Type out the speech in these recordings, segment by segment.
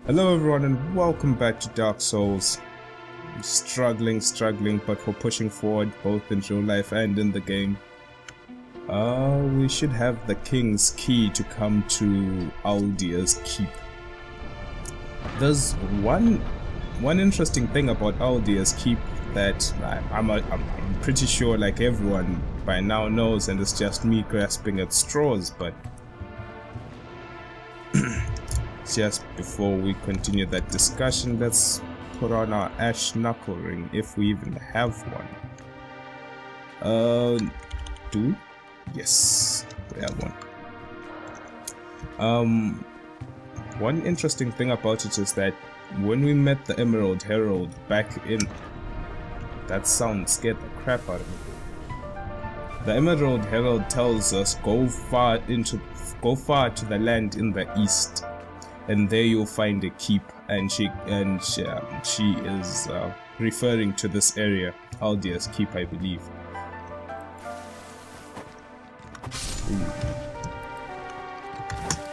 Hello everyone and welcome back to Dark Souls. Struggling, but we're pushing forward both in real life and in the game. We should have the King's Key to come to Aldia's keep. There's one interesting thing about Aldia's keep that I'm pretty sure like everyone by now knows, and it's just me grasping at straws, but just before we continue that discussion, let's put on our ash knuckle ring, if we even have one. Yes, we have one. One interesting thing about it is that when we met the Emerald Herald back in... That sound scared the crap out of me. The Emerald Herald tells us go far to the land in the east, and there you'll find a keep, and she is referring to this area, Aldia's keep, I believe. Ooh.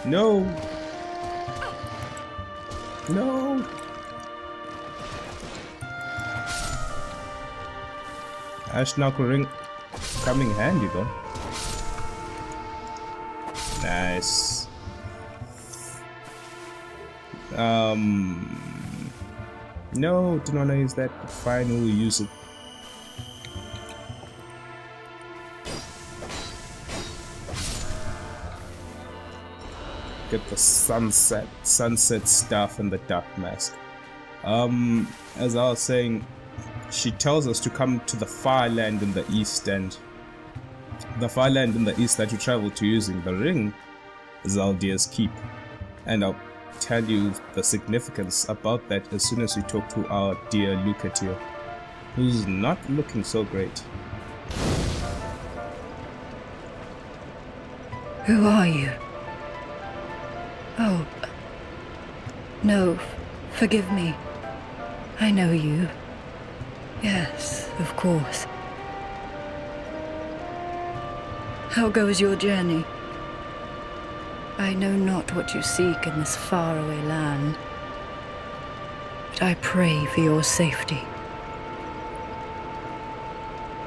No! No! Ash knuckle ring coming handy though. Nice. No, do not use that. Fine, we'll use it. Get the sunset stuff and the dark mask. As I was saying, she tells us to come to the far land in the east, and the far land in the east that you travel to using the ring is Aldia's keep. And I'll tell you the significance about that as soon as we talk to our dear Lucatiel, who's not looking so great. Who are you? Oh, no, forgive me. I know you. Yes, of course. How goes your journey? I know not what you seek in this faraway land, but I pray for your safety.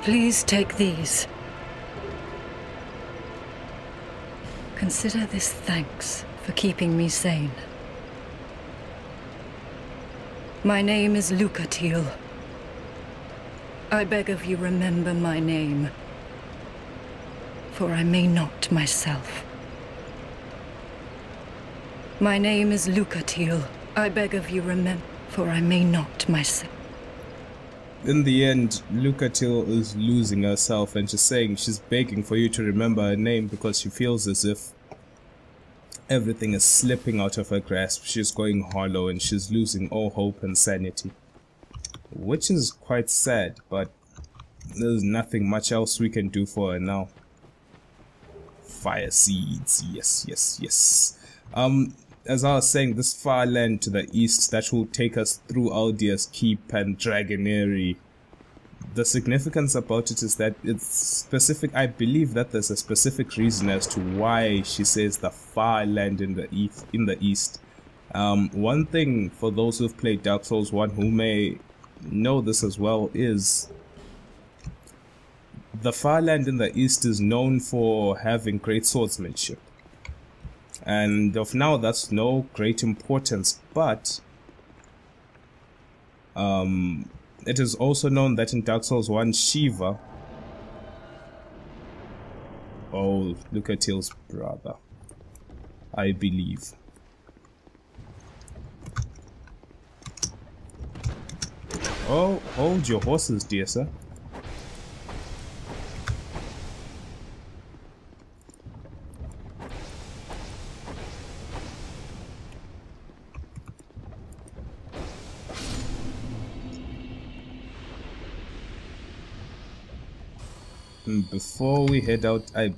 Please take these. Consider this thanks for keeping me sane. My name is Lucatiel. I beg of you, remember my name, for I may not myself. My name is Lucatiel. I beg of you, remember, for I may not myself. In the end, Lucatiel is losing herself, and she's saying she's begging for you to remember her name because she feels as if everything is slipping out of her grasp. She's going hollow and she's losing all hope and sanity. Which is quite sad, but there's nothing much else we can do for her now. Fire seeds, yes. As I was saying, this far land to the east that will take us through Aldia's keep and Dragonary. The significance about it is that it's specific. I believe that there's a specific reason as to why she says the far land in the east. One thing for those who've played Dark Souls 1 who may know this as well is the far land in the east is known for having great swordsmanship. And of now, that's no great importance, but it is also known that in Dark Souls 1, Shiva, Lucatiel's brother, I believe. Oh, hold your horses, dear sir. Before we head out, I'm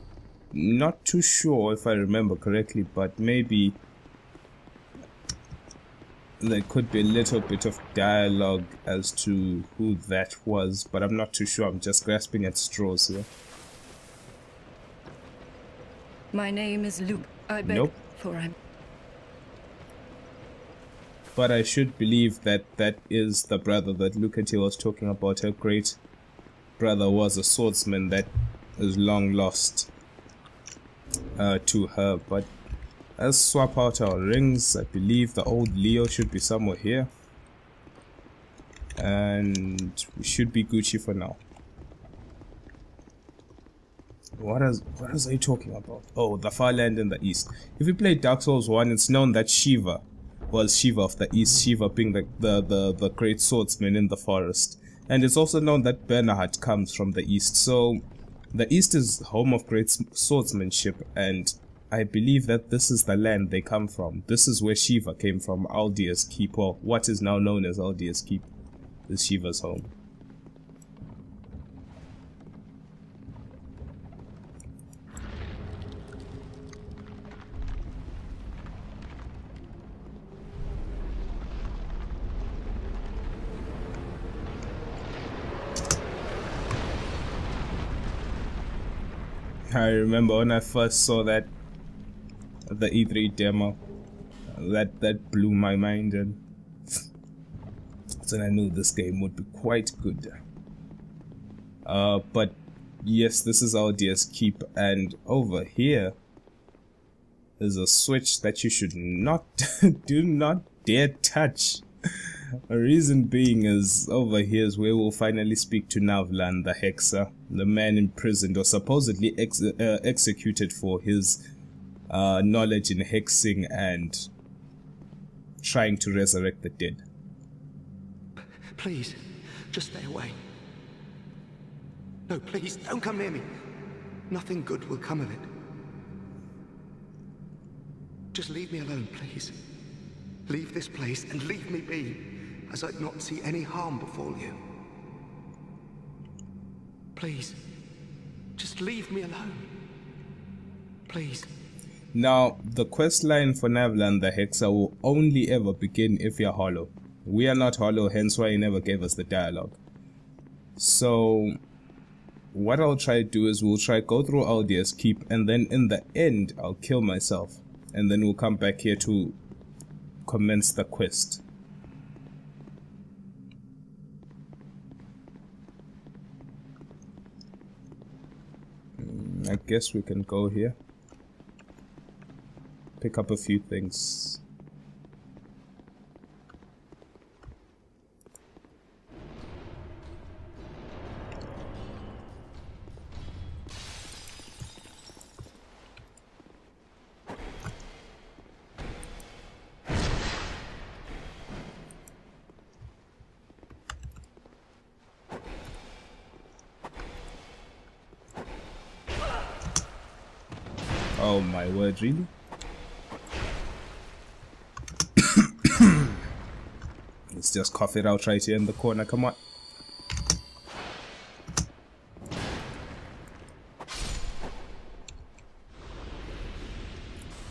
not too sure if I remember correctly, but maybe there could be a little bit of dialogue as to who that was, but I'm not too sure. I'm just grasping at straws here. My name is Luke. I beg Nope. for I'm... But I should believe that that is the brother that Lucatiel was talking about. Her great brother was a swordsman that is long lost to her. But let's swap out our rings. I believe the old Leo should be somewhere here. And we should be Gucci for now. What is he talking about? Oh, the far land in the east. If you play Dark Souls 1, it's known that Shiva was Shiva of the east, Shiva being the great swordsman in the forest. And it's also known that Bernard comes from the east. So the east is home of great swordsmanship, and I believe that this is the land they come from. This is where Shiva came from, Aldia's keep, or what is now known as Aldia's keep is Shiva's home. I remember when I first saw that the E3 demo, that blew my mind, and then I knew this game would be quite good. But yes, this is Aldia's keep, and over here is a switch that you should not do not dare touch. A reason being is over here is where we'll finally speak to Navlaan, the hexer, the man imprisoned or supposedly executed for his knowledge in hexing and trying to resurrect the dead. Please, just stay away. No, please, don't come near me. Nothing good will come of it. Just leave me alone, please. Leave this place and leave me be, as I'd not see any harm befall you. Please, just leave me alone. Please. Now, the quest line for Navlaan the Hexer will only ever begin if you're hollow. We are not hollow, hence why he never gave us the dialogue. So, what I'll try to do is we'll try go through Aldia's keep, and then in the end, I'll kill myself. And then we'll come back here to commence the quest. I guess we can go here. Pick up a few things. Oh my word, really? Let's just cough it out right here in the corner, come on.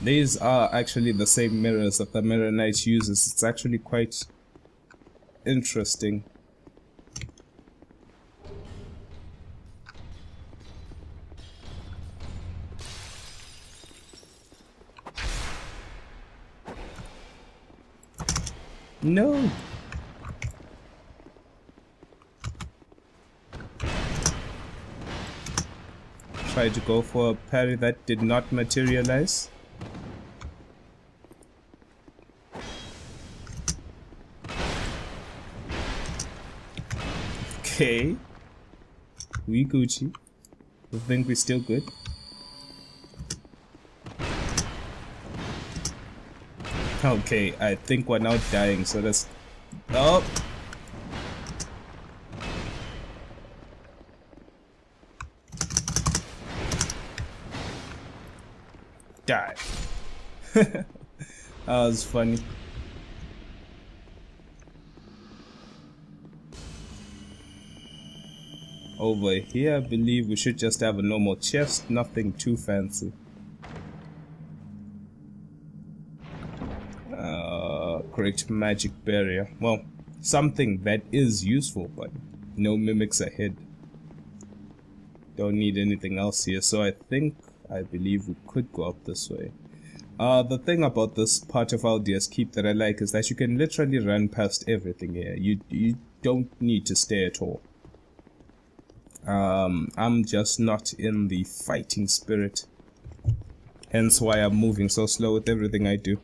These are actually the same mirrors that the Mirror Knight uses. It's actually quite interesting. No! Tried to go for a parry that did not materialize. Okay. We Gucci. I think we're still good. Okay, I think we're now dying, so that's... Oh! Die. That was funny. Over here, I believe we should just have a normal chest, nothing too fancy. Great magic barrier. Well, something that is useful, but no mimics ahead. Don't need anything else here, so I believe we could go up this way. The thing about this part of Aldia's keep that I like is that you can literally run past everything here. You don't need to stay at all. I'm just not in the fighting spirit. Hence why I'm moving so slow with everything I do.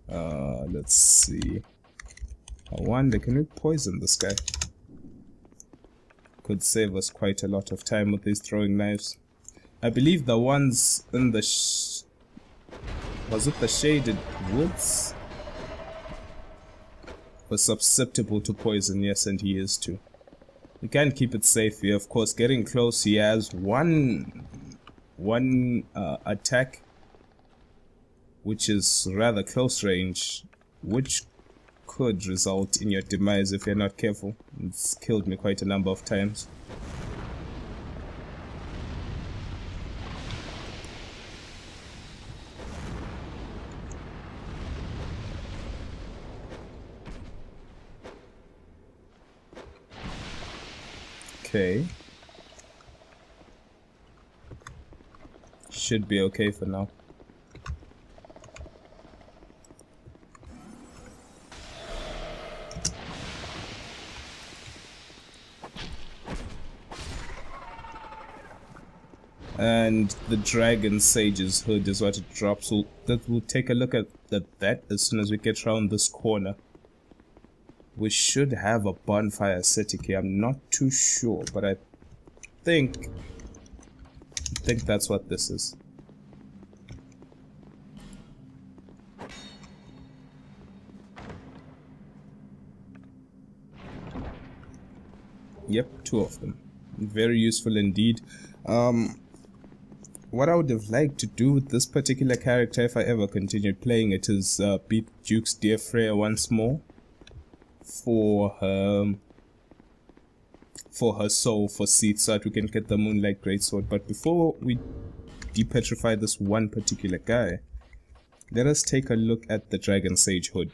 Let's see. I wonder, can we poison this guy? Could save us quite a lot of time with these throwing knives. I believe the ones in the was it the shaded woods? Was susceptible to poison, yes, and he is too. We can keep it safe here, of course. Getting close, he has one attack, which is rather close range, which could result in your demise if you're not careful. It's killed me quite a number of times. Okay. Should be okay for now. And the Dragon Sage's hood is what it drops. So that we'll take a look at that as soon as we get around this corner. We should have a bonfire setting here. I'm not too sure, but I think that's what this is. Yep, 2 of them. Very useful indeed. What I would have liked to do with this particular character, if I ever continued playing it, is beat Duke's dear Freya once more for her soul for Seath, so that we can get the Moonlight Greatsword. But before we depetrify this one particular guy, let us take a look at the Dragon Sage hood.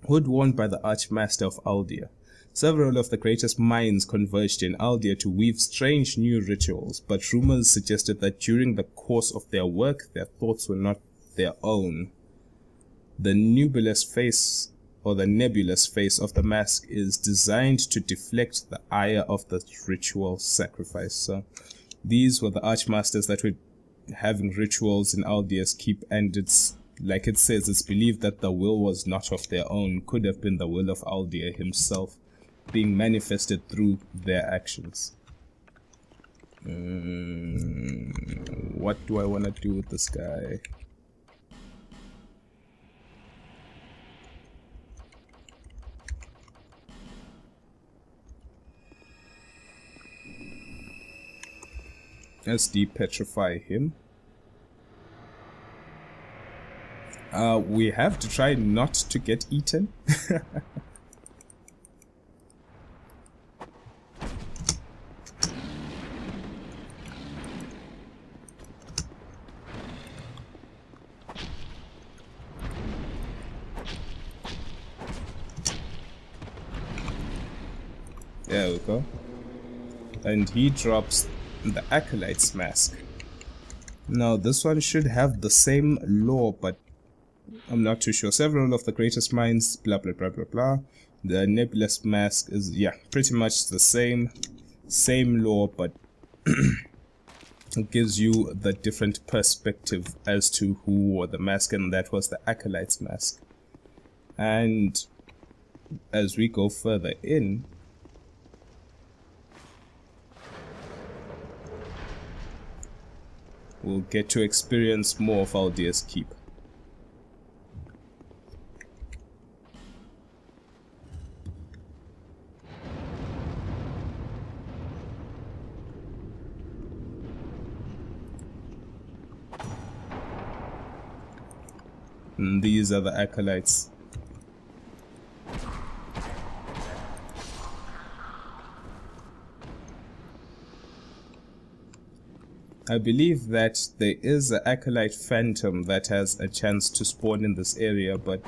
Hood worn by the Archmaster of Aldia. Several of the greatest minds converged in Aldia to weave strange new rituals, but rumors suggested that during the course of their work, their thoughts were not their own. The nebulous face of the mask is designed to deflect the ire of the ritual sacrifice. So these were the Archmasters that were having rituals in Aldia's keep, and it's like it says, it's believed that the will was not of their own, could have been the will of Aldia himself, being manifested through their actions. What do I want to do with this guy? Let's depetrify him. We have to try not to get eaten. There we go. And he drops the Acolyte's Mask. Now this one should have the same lore, but I'm not too sure. Several of the greatest minds, blah blah blah blah blah. The Nebulous Mask is, yeah, pretty much the same lore, but it gives you the different perspective as to who wore the mask, and that was the Acolyte's Mask. And as we go further in, we'll get to experience more of Aldia's keep. And these are the acolytes. I believe that there is an acolyte phantom that has a chance to spawn in this area, but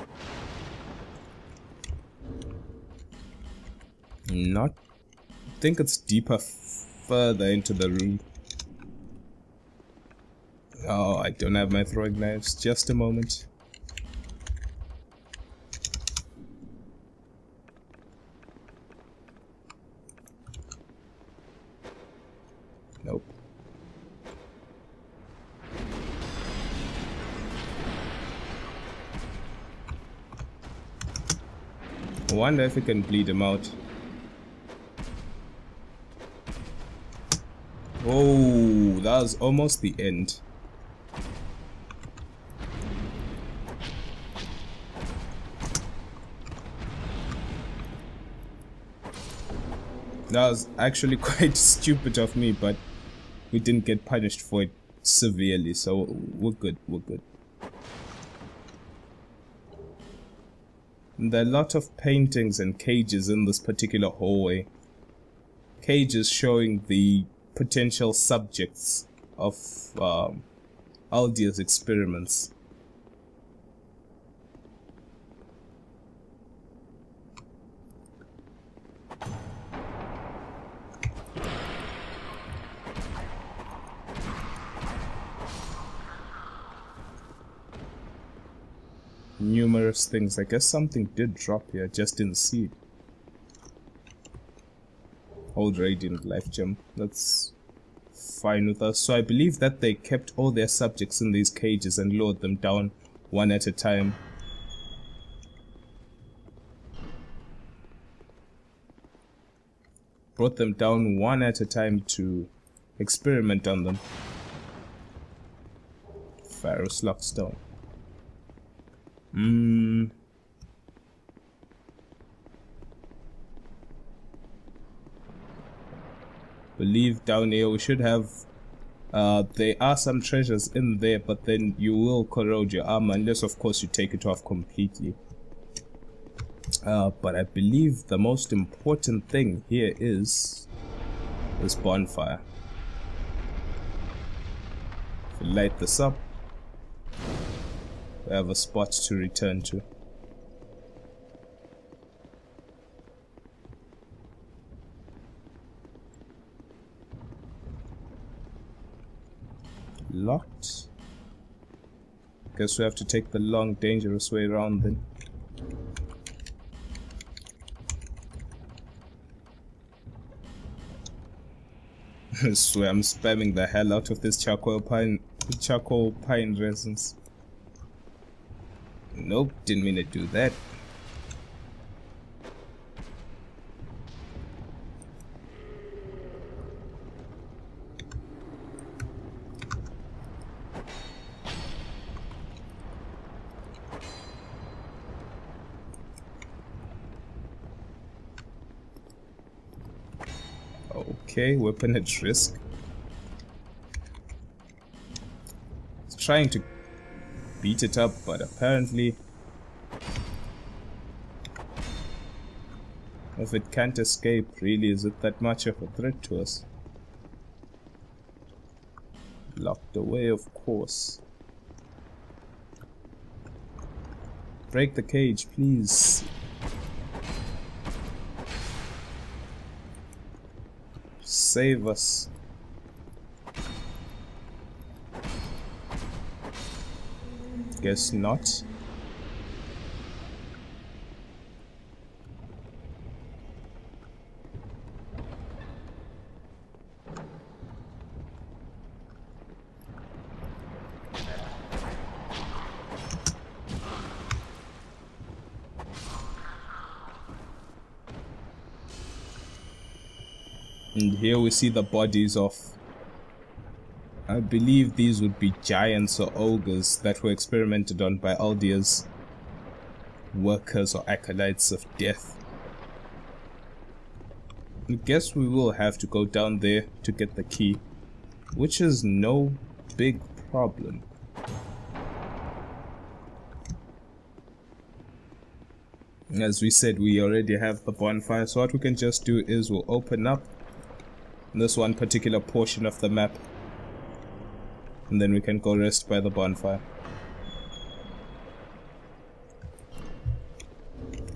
not. I think it's deeper further into the room. Oh, I don't have my throwing knives. Just a moment. Nope. I wonder if we can bleed him out. Oh, that was almost the end. That was actually quite stupid of me, but we didn't get punished for it severely, so we're good, we're good. And there are a lot of paintings and cages in this particular hallway. Cages showing the potential subjects of Aldia's experiments. Numerous things. I guess something did drop here, just didn't see it. Old radiant life gem. That's fine with us. So I believe that they kept all their subjects in these cages and lowered them down one at a time. Brought them down one at a time to experiment on them. Pharaoh's Lockstone. Believe down here we should have there are some treasures in there, but then you will corrode your armor unless of course you take it off completely. But I believe the most important thing here is this bonfire. If we light this up, we have a spot to return to. Locked. Guess we have to take the long, dangerous way around then. I swear I'm spamming the hell out of this charcoal pine resins. Nope, didn't mean to do that. Okay, weapon at risk. It's trying to beat it up, but apparently if it can't escape, really, is it that much of a threat to us? Locked away, of course. Break the cage, please. Save us. Guess not. And here we see the bodies of, I believe these would be giants or ogres that were experimented on by Aldia's workers or acolytes of death. I guess we will have to go down there to get the key, which is no big problem. As we said, we already have the bonfire, so what we can just do is we'll open up this one particular portion of the map, and then we can go rest by the bonfire.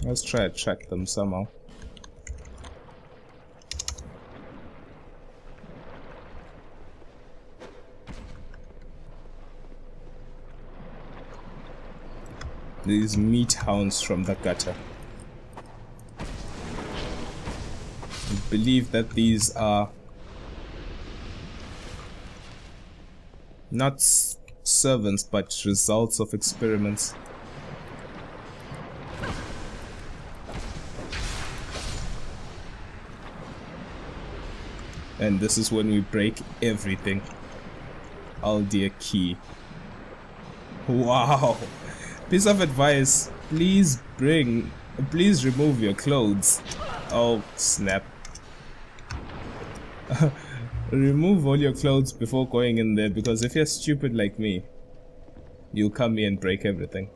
Let's try to track them somehow. These meat hounds from the gutter. I believe that these are not servants but results of experiments. And this is when we break everything. Aldia key. Wow. Piece of advice. Please remove your clothes. Oh, snap. Remove all your clothes before going in there, because if you're stupid like me, you'll come here and break everything.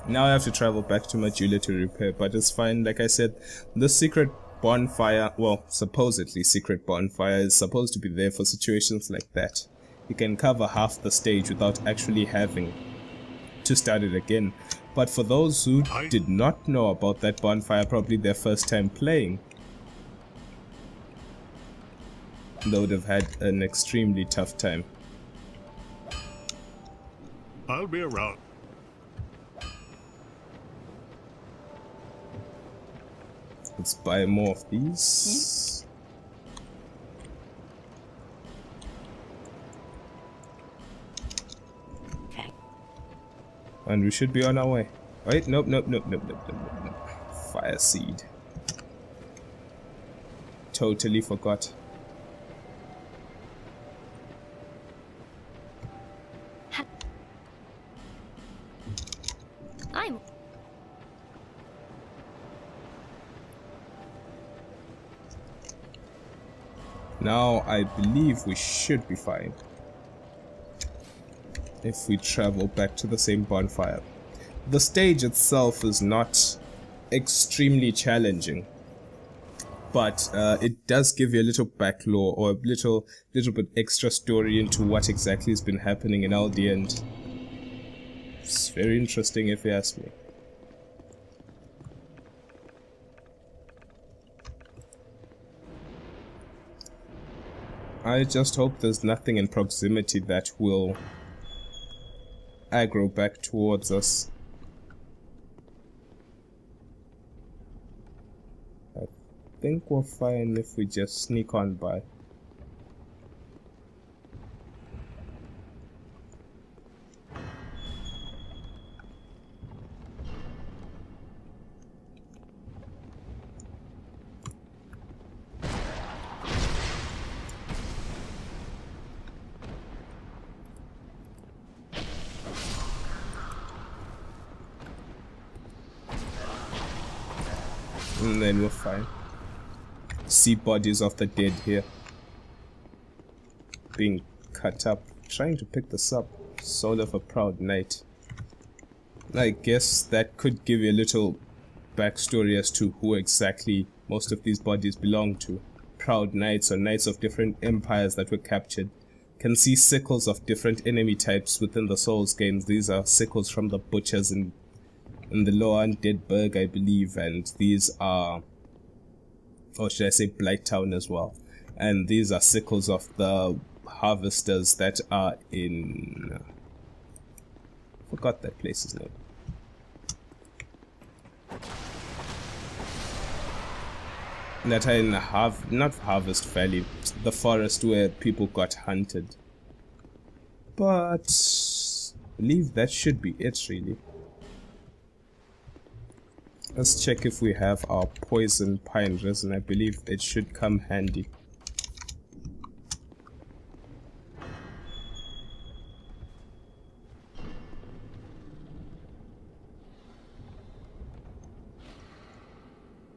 Now I have to travel back to Majula to repair, but it's fine. Like I said, the secret bonfire, well, supposedly secret bonfire, is supposed to be there for situations like that. You can cover half the stage without actually having to start it again. But for those who did not know about that bonfire, probably their first time playing, they would have had an extremely tough time. I'll be around. Let's buy more of these. Okay. And we should be on our way. Wait, nope. Fire seed. Totally forgot. Now I believe we should be fine if we travel back to the same bonfire. The stage itself is not extremely challenging, but it does give you a little back lore, or a little bit extra story into what exactly has been happening in Aldia, and it's very interesting if you ask me. I just hope there's nothing in proximity that will aggro back towards us. I think we're fine if we just sneak on by. And then we're fine. See bodies of the dead here being cut up. Trying to pick this up. Soul of a proud knight. I guess that could give you a little backstory as to who exactly most of these bodies belong to. Proud knights, or knights of different empires that were captured. Can see sickles of different enemy types within the Souls games. These are sickles from the butchers in the lower undead burg, I believe, and these are, or should I say Blighttown as well, and these are sickles of the harvesters that are in, forgot that place's name. That are in not Harvest Valley, the forest where people got hunted. But I believe that should be it, really. Let's check if we have our poison pine resin. I believe it should come handy.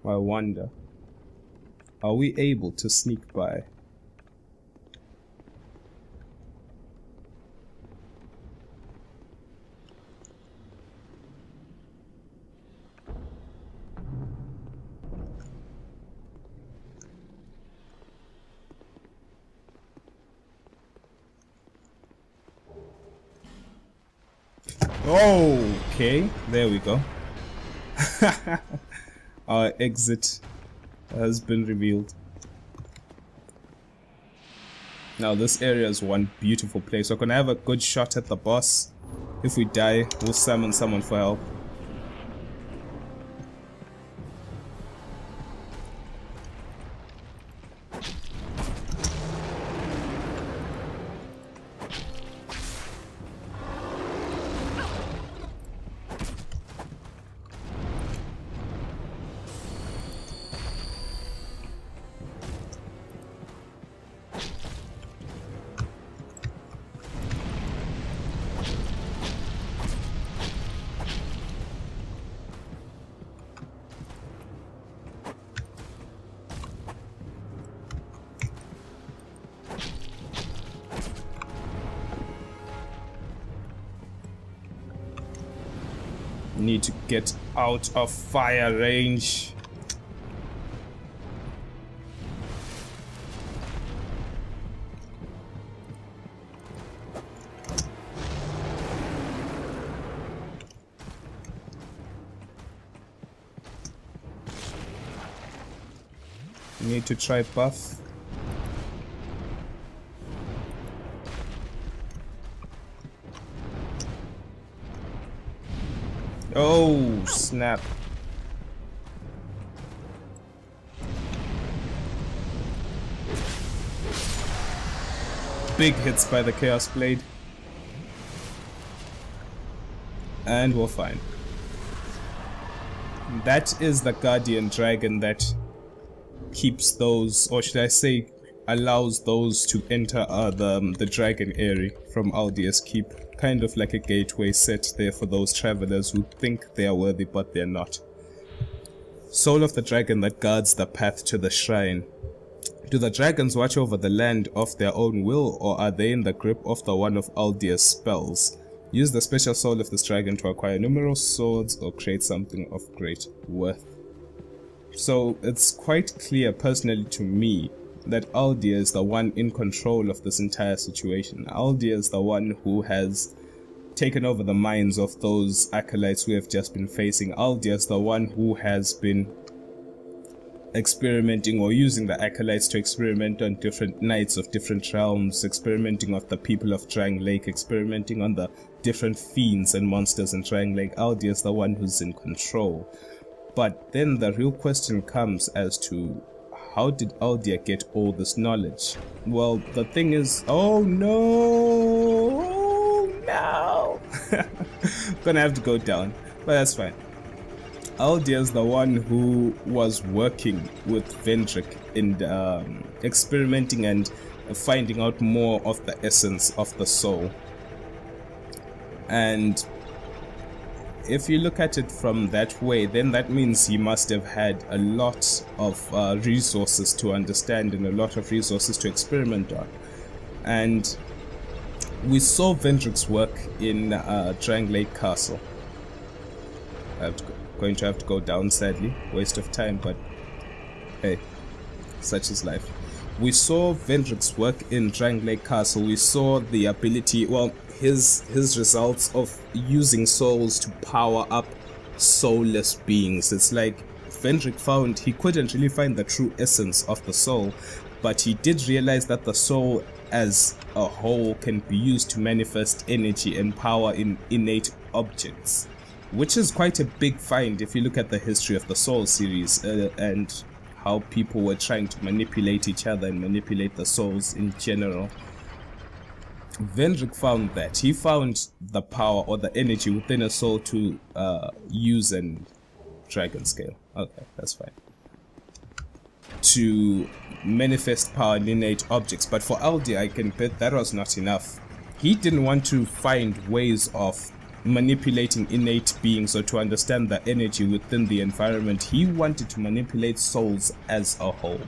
I wonder, are we able to sneak by? Okay, there we go. Our exit has been revealed. Now this area is one beautiful place. We're gonna have a good shot at the boss. If we die, we'll summon someone for help. Need to get out of fire range. Need to try buff. Oh, snap. Big hits by the Chaos Blade. And we're fine. That is the Guardian Dragon that keeps those, or should I say, allows those to enter the Dragon Area from Aldia's Keep. Kind of like a gateway set there for those travelers who think they are worthy but they're not. Soul of the dragon that guards the path to the shrine. Do the dragons watch over the land of their own will, or are they in the grip of the one of Aldia's spells? Use the special soul of this dragon to acquire numerous swords or create something of great worth. So it's quite clear personally to me that Aldia is the one in control of this entire situation. Aldia is the one who has taken over the minds of those acolytes we have just been facing. Aldia is the one who has been experimenting or using the acolytes to experiment on different knights of different realms, experimenting with the people of Drang Lake, experimenting on the different fiends and monsters in Drang Lake. Aldia is the one who's in control. But then the real question comes as to how did Aldia get all this knowledge? Well, the thing is, oh no, gonna have to go down, but that's fine. Aldia is the one who was working with Vendrick in experimenting and finding out more of the essence of the soul. And if you look at it from that way, then that means he must have had a lot of resources to understand and a lot of resources to experiment on. And we saw Vendrick's work in Drang Lake Castle. Going to have to go down, sadly. Waste of time, but hey, such is life. We saw Vendrick's work in Drang Lake Castle. We saw the ability, well, his results of using souls to power up soulless beings. It's like Vendrick found he couldn't really find the true essence of the soul, but he did realize that the soul as a whole can be used to manifest energy and power in innate objects, which is quite a big find if you look at the history of the Soul series and how people were trying to manipulate each other and manipulate the souls in general. Vendrick found that. He found the power or the energy within a soul to use and dragon scale. Okay, that's fine. To manifest power in innate objects. But for Aldia, I can bet that was not enough. He didn't want to find ways of manipulating innate beings or to understand the energy within the environment. He wanted to manipulate souls as a whole.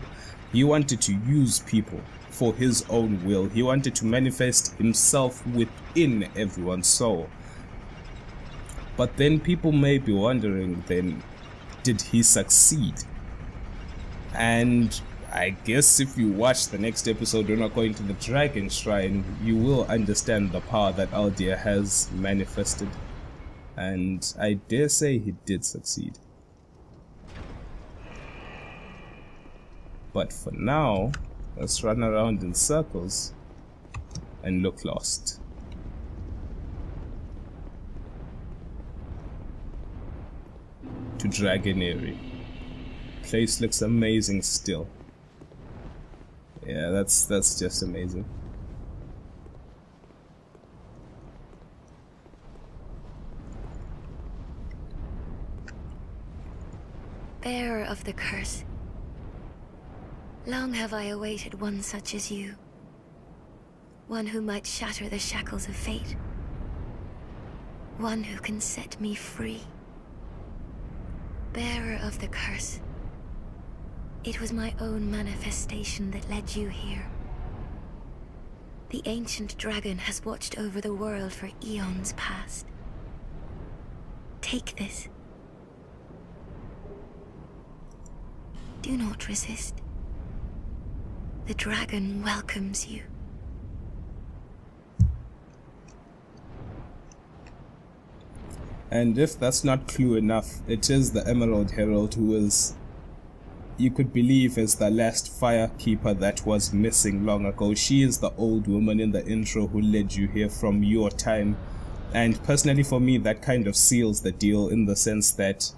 He wanted to use people for his own will. He wanted to manifest himself within everyone's soul. But then people may be wondering, then, did he succeed? And I guess if you watch the next episode, we're not going to the Dragon Shrine, you will understand the power that Aldia has manifested. And I dare say he did succeed. But for now, let's run around in circles and look lost. to Dragonary. Place looks amazing still. Yeah, that's just amazing. Bearer of the curse, long have I awaited one such as you. One who might shatter the shackles of fate. One who can set me free. Bearer of the curse, it was my own manifestation that led you here. The ancient dragon has watched over the world for eons past. Take this. Do not resist. The dragon welcomes you. And if that's not clue enough, it is the Emerald Herald who is, you could believe, is the last firekeeper that was missing long ago. She is the old woman in the intro who led you here from your time. And personally for me, that kind of seals the deal in the sense that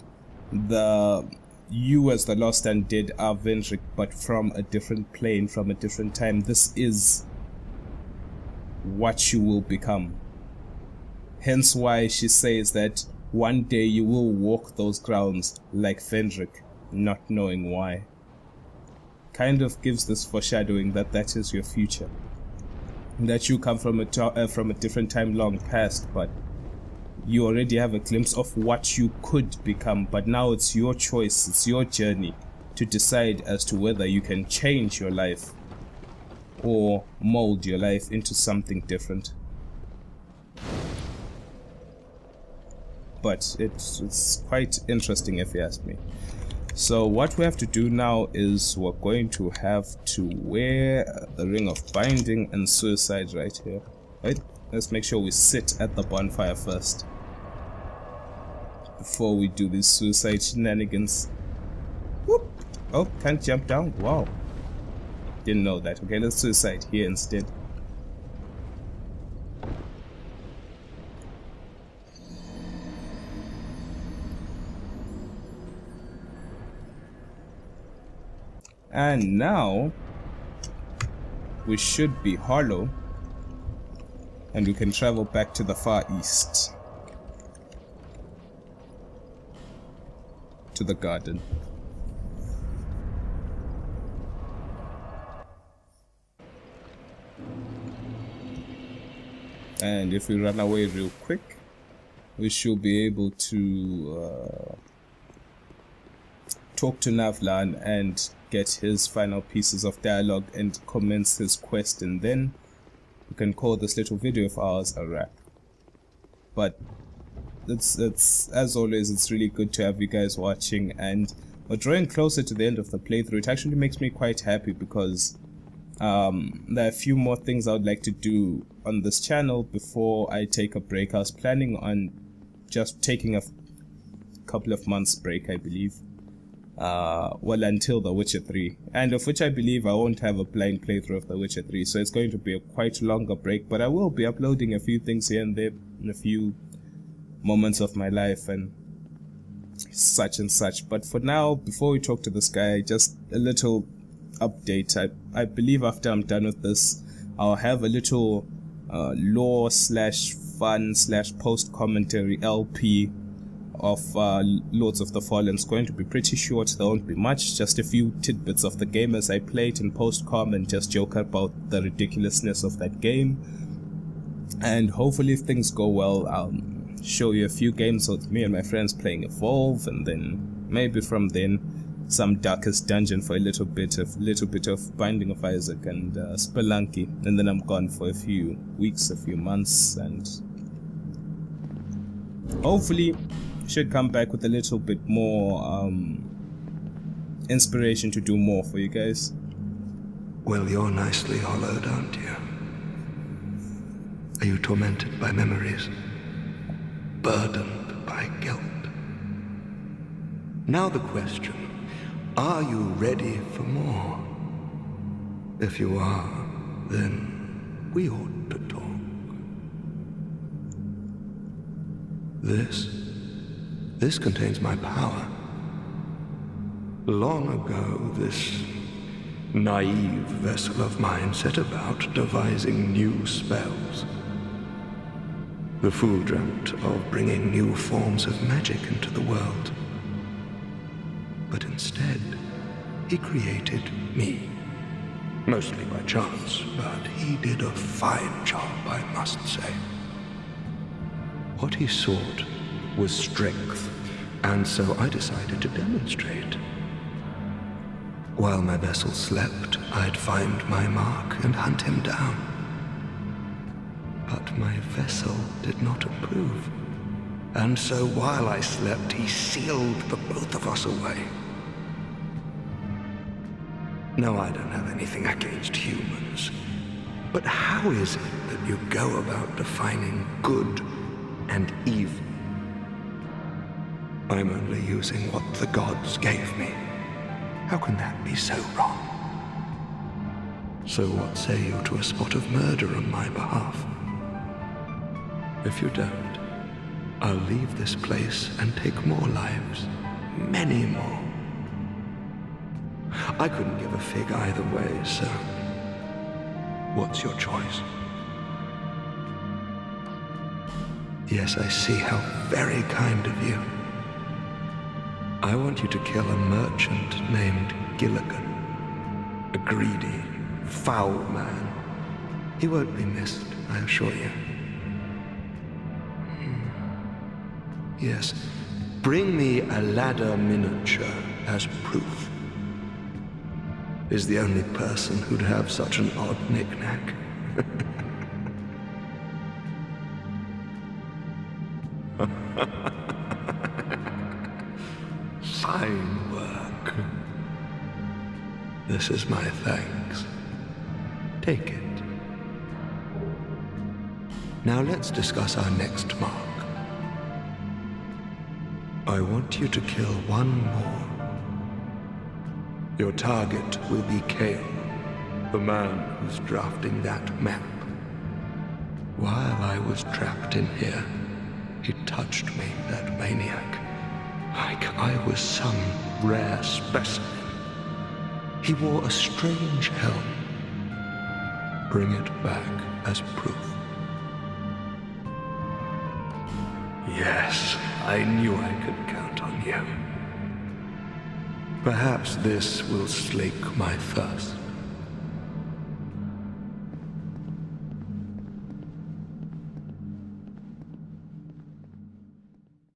you as the Lost Undead are Vendrick, but from a different plane, from a different time. This is what you will become. Hence why she says that one day you will walk those grounds like Vendrick, not knowing why. Kind of gives this foreshadowing that that is your future. That you come from a different time long past, but you already have a glimpse of what you could become. But now it's your choice, it's your journey to decide as to whether you can change your life or mold your life into something different. But it's quite interesting if you ask me. So what we have to do now is we're going to have to wear the Ring of Binding and Suicide right here. Right? Let's make sure we sit at the bonfire first before we do these suicide shenanigans. Whoop! Oh, can't jump down? Wow. Didn't know that. Okay, let's suicide here instead. And now we should be hollow and we can travel back to the far east to the garden. And if we run away real quick, we should be able to talk to Navlaan and get his final pieces of dialogue and commence his quest, and then we can call this little video of ours a wrap. But it's as always, it's really good to have you guys watching, and we're drawing closer to the end of the playthrough. It actually makes me quite happy because there are a few more things I would like to do on this channel before I take a break. I was planning on just taking a couple of months break, I believe. Well, until The Witcher 3, and of which I believe I won't have a blind playthrough of The Witcher 3, so it's going to be a quite longer break, but I will be uploading a few things here and there in a few moments of my life and such and such. But for now, before we talk to this guy, just a little update. I believe after I'm done with this, I'll have a little lore slash fun slash post commentary LP of Lords of the Fallen. It's going to be pretty short. There won't be much, just a few tidbits of the game as I play it in post-com and just joke about the ridiculousness of that game. And hopefully if things go well, I'll show you a few games with me and my friends playing Evolve, and then maybe from then some Darkest Dungeon for a little bit of Binding of Isaac and Spelunky, and then I'm gone for a few weeks, a few months, and hopefully should come back with a little bit more inspiration to do more for you guys. Well, you're nicely hollowed, aren't you? Are you tormented by memories? Burdened by guilt? Now the question, are you ready for more? If you are, then we ought to talk. This contains my power. Long ago, this naive vessel of mine set about devising new spells. The fool dreamt of bringing new forms of magic into the world. But instead, he created me. Mostly by chance, but he did a fine job, I must say. What he sought was strength, and so I decided to demonstrate. While my vessel slept, I'd find my mark and hunt him down. But my vessel did not approve. And so while I slept, he sealed the both of us away. No, I don't have anything against humans. But how is it that you go about defining good and evil? I'm only using what the gods gave me. How can that be so wrong? So what say you to a spot of murder on my behalf? If you don't, I'll leave this place and take more lives. Many more. I couldn't give a fig either way, so what's your choice? Yes, I see how very kind of you. I want you to kill a merchant named Gilligan. A greedy, foul man. He won't be missed, I assure you. Yes, bring me a ladder miniature as proof. Is the only person who'd have such an odd knick-knack. Fine work. This is my thanks. Take it. Now let's discuss our next mark. I want you to kill one more. Your target will be Kale, the man who's drafting that map. While I was trapped in here, he touched me, that maniac, like I was some rare specimen. He wore a strange helm. Bring it back as proof. Yes, I knew I could count on you. Perhaps this will slake my thirst.